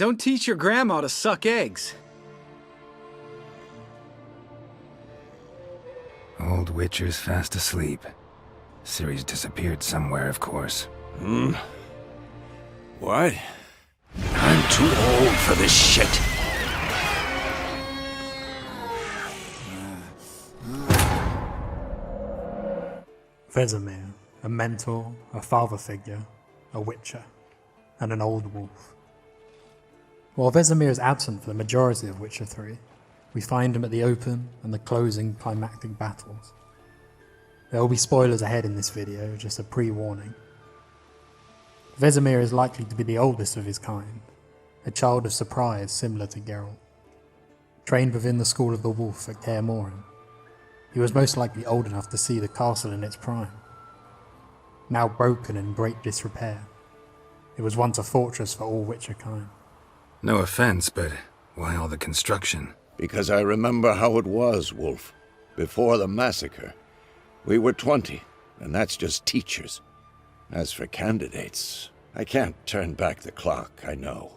Don't teach your grandma to suck eggs. Old Witcher's fast asleep. Ciri's disappeared somewhere, of course. What? I'm too old for this shit. Vesemir, a mentor, a father figure, a witcher, and an old wolf. While Vesemir is absent for the majority of Witcher 3, we find him at the open and the closing climactic battles. There will be spoilers ahead in this video, just a pre-warning. Vesemir is likely to be the oldest of his kind, a child of surprise similar to Geralt. Trained within the School of the Wolf at Kaer Morhen, he was most likely old enough to see the castle in its prime. Now broken and in great disrepair, it was once a fortress for all Witcher kind. No offense, but why all the construction? Because I remember how it was, Wolf. Before the massacre. We were 20, and that's just teachers. As for candidates, I can't turn back the clock, I know.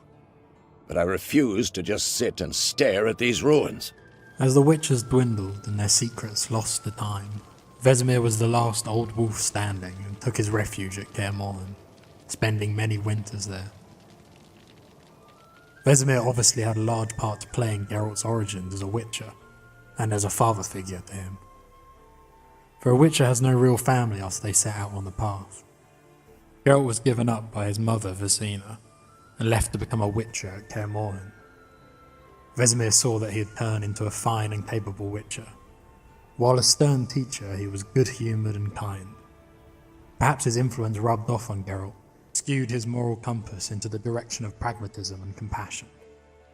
But I refuse to just sit and stare at these ruins. As the Witchers dwindled and their secrets lost to time, Vesemir was the last old wolf standing and took his refuge at Kaer Morhen, spending many winters there. Vesemir obviously had a large part to play in Geralt's origins as a Witcher, and as a father figure to him. For a Witcher has no real family after they set out on the path. Geralt was given up by his mother Vesemir, and left to become a Witcher at Kaer Morhen. Vesemir saw that he had turned into a fine and capable Witcher. While a stern teacher, he was good-humoured and kind. Perhaps his influence rubbed off on Geralt, skewed his moral compass into the direction of pragmatism and compassion,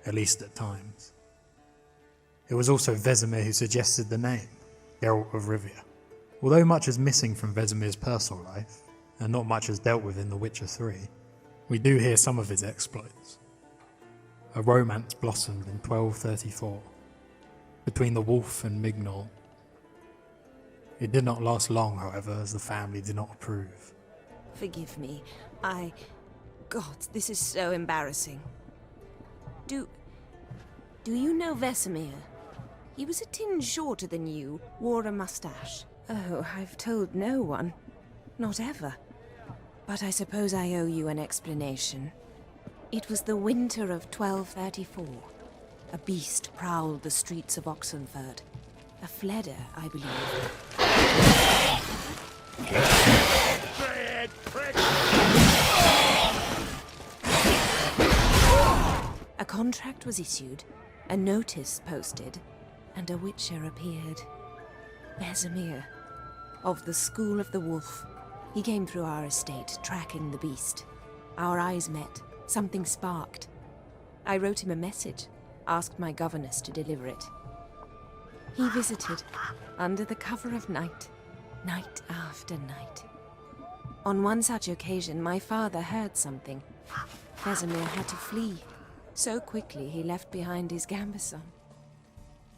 at least at times. It was also Vesemir who suggested the name, Geralt of Rivia. Although much is missing from Vesemir's personal life, and not much is dealt with in The Witcher 3, we do hear some of his exploits. A romance blossomed in 1234, between the wolf and Mignol. It did not last long, however, as the family did not approve. Forgive me, God, this is so embarrassing. Do you know Vesemir? He was a tinge shorter than you, wore a mustache. Oh, I've told no one. Not ever. But I suppose I owe you an explanation. It was the winter of 1234. A beast prowled the streets of Oxenford. A fleder, I believe. Bad prick! A contract was issued, a notice posted, and a Witcher appeared. Vesemir, of the School of the Wolf. He came through our estate, tracking the beast. Our eyes met. Something sparked. I wrote him a message, asked my governess to deliver it. He visited, under the cover of night, night after night. On one such occasion, my father heard something. Vesemir had to flee. So quickly he left behind his gambeson.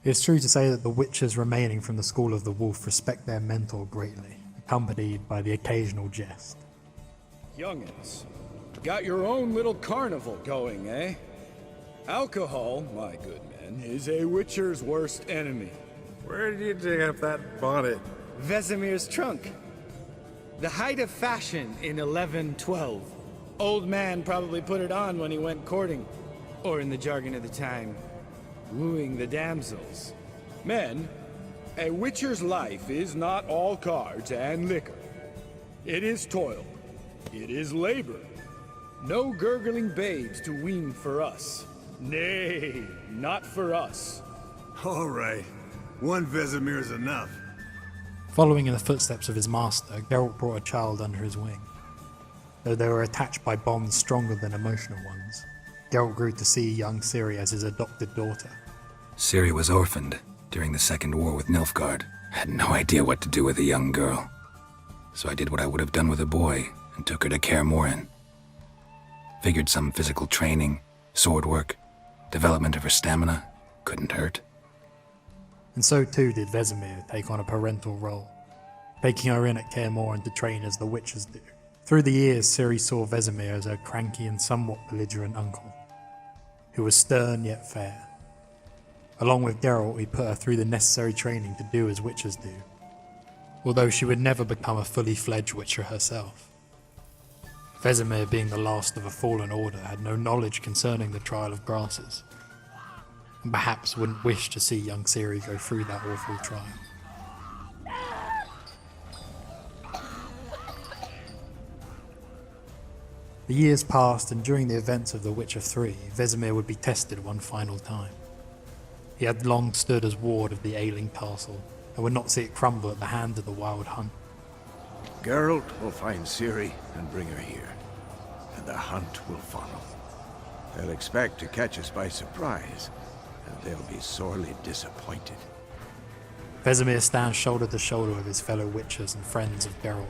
It's true to say that the Witchers remaining from the School of the Wolf respect their mentor greatly, accompanied by the occasional jest. Youngins, got your own little carnival going, eh? Alcohol, my good men, is a Witcher's worst enemy. Where did you dig up that bonnet? Vesemir's trunk. The height of fashion in 1112. Old man probably put it on when he went courting, or in the jargon of the time, wooing the damsels. Men, a Witcher's life is not all cards and liquor. It is toil. It is labor. No gurgling babes to wean for us. Nay, not for us. All right. One Vesemir is enough. Following in the footsteps of his master, Geralt brought a child under his wing. Though they were attached by bonds stronger than emotional ones, Geralt grew to see young Ciri as his adopted daughter. Ciri was orphaned during the Second War with Nilfgaard. Had no idea what to do with a young girl. So I did what I would have done with a boy and took her to Kaer Morhen. Figured some physical training, sword work, development of her stamina couldn't hurt. And so too did Vesemir take on a parental role, taking her in at Kaer Morhen to train as the Witchers do. Through the years, Ciri saw Vesemir as her cranky and somewhat belligerent uncle. who was stern yet fair. Along with Geralt, he put her through the necessary training to do as witchers do, although she would never become a fully fledged witcher herself. Vesemir, being the last of a fallen order, had no knowledge concerning the trial of grasses, and perhaps wouldn't wish to see young Ciri go through that awful trial. The years passed, and during the events of The Witcher 3, Vesemir would be tested one final time. He had long stood as ward of the ailing castle, and would not see it crumble at the hand of the Wild Hunt. Geralt will find Ciri and bring her here, and the hunt will follow. They'll expect to catch us by surprise, and they'll be sorely disappointed. Vesemir stands shoulder to shoulder with his fellow witchers and friends of Geralt,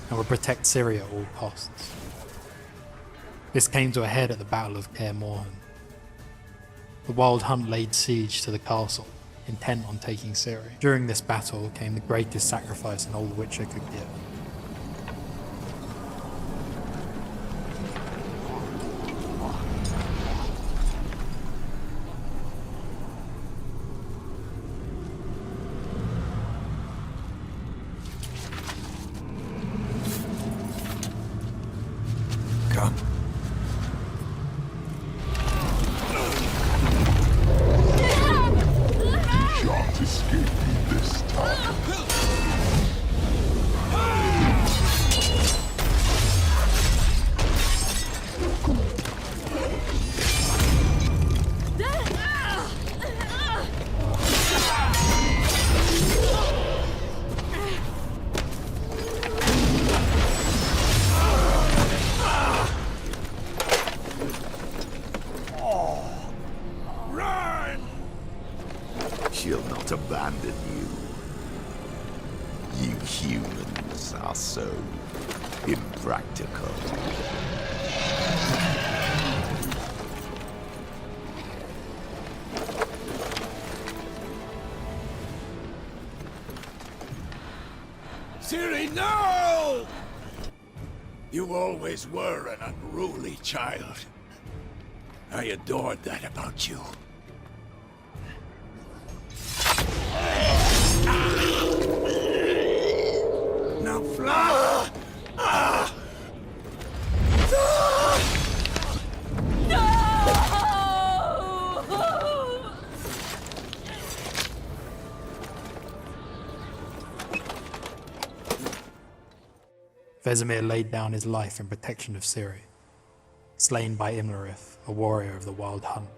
and would protect Ciri at all costs. This came to a head at the Battle of Kaer Morhen. The Wild Hunt laid siege to the castle, intent on taking Ciri. During this battle came the greatest sacrifice an old witcher could give. Come. Shan't escape me this time. She'll not abandon you. You humans are so impractical. Ciri, no! You always were an unruly child. I adored that about you. Now fly! Vesemir laid down his life in protection of Ciri, slain by Imlerith, a warrior of the Wild Hunt.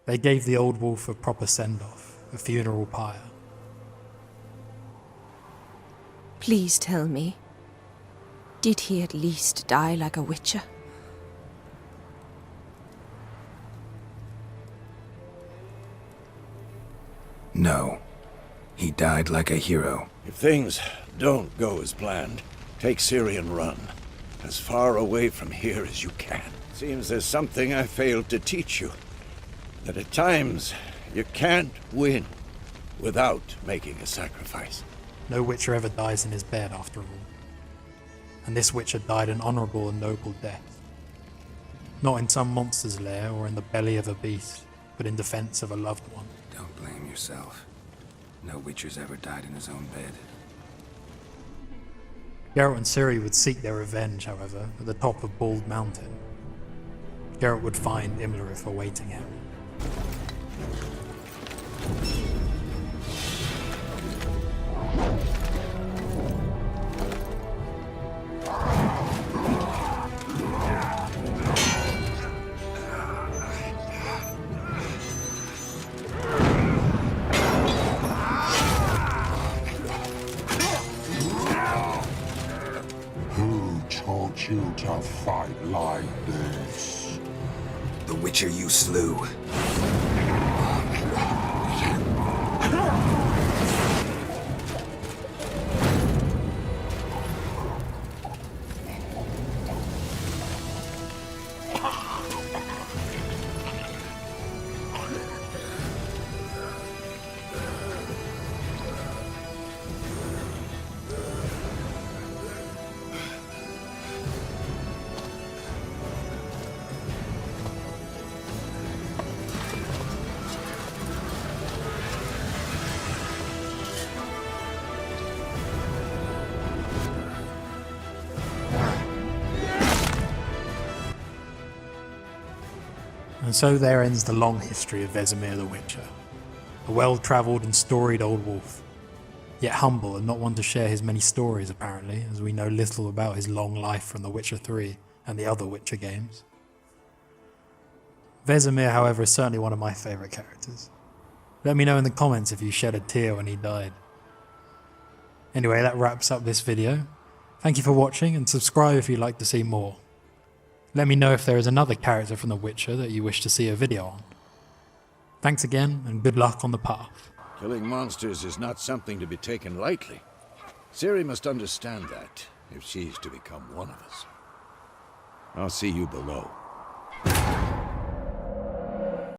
They gave the old wolf a proper send-off, a funeral pyre. Please tell me, did he at least die like a witcher? No. He died like a hero. If things don't go as planned, take Ciri and run. As far away from here as you can. Seems there's something I failed to teach you. That at times, you can't win without making a sacrifice. No witcher ever dies in his bed, after all. And this witcher died an honourable and noble death. Not in some monster's lair or in the belly of a beast, but in defence of a loved one. Don't blame yourself. No witcher's ever died in his own bed. Geralt and Ciri would seek their revenge, however, at the top of Bald Mountain. Geralt would find Imlerith awaiting him. Who taught you to fight like this? The witcher you slew. And so there ends the long history of Vesemir the Witcher, a well-travelled and storied old wolf, yet humble and not one to share his many stories apparently, as we know little about his long life from The Witcher 3 and the other Witcher games. Vesemir, however, is certainly one of my favourite characters. Let me know in the comments if you shed a tear when he died. Anyway, that wraps up this video. Thank you for watching, and subscribe if you'd like to see more. Let me know if there is another character from The Witcher that you wish to see a video on. Thanks again, and good luck on the path. Killing monsters is not something to be taken lightly. Ciri must understand that, if she's to become one of us. I'll see you below.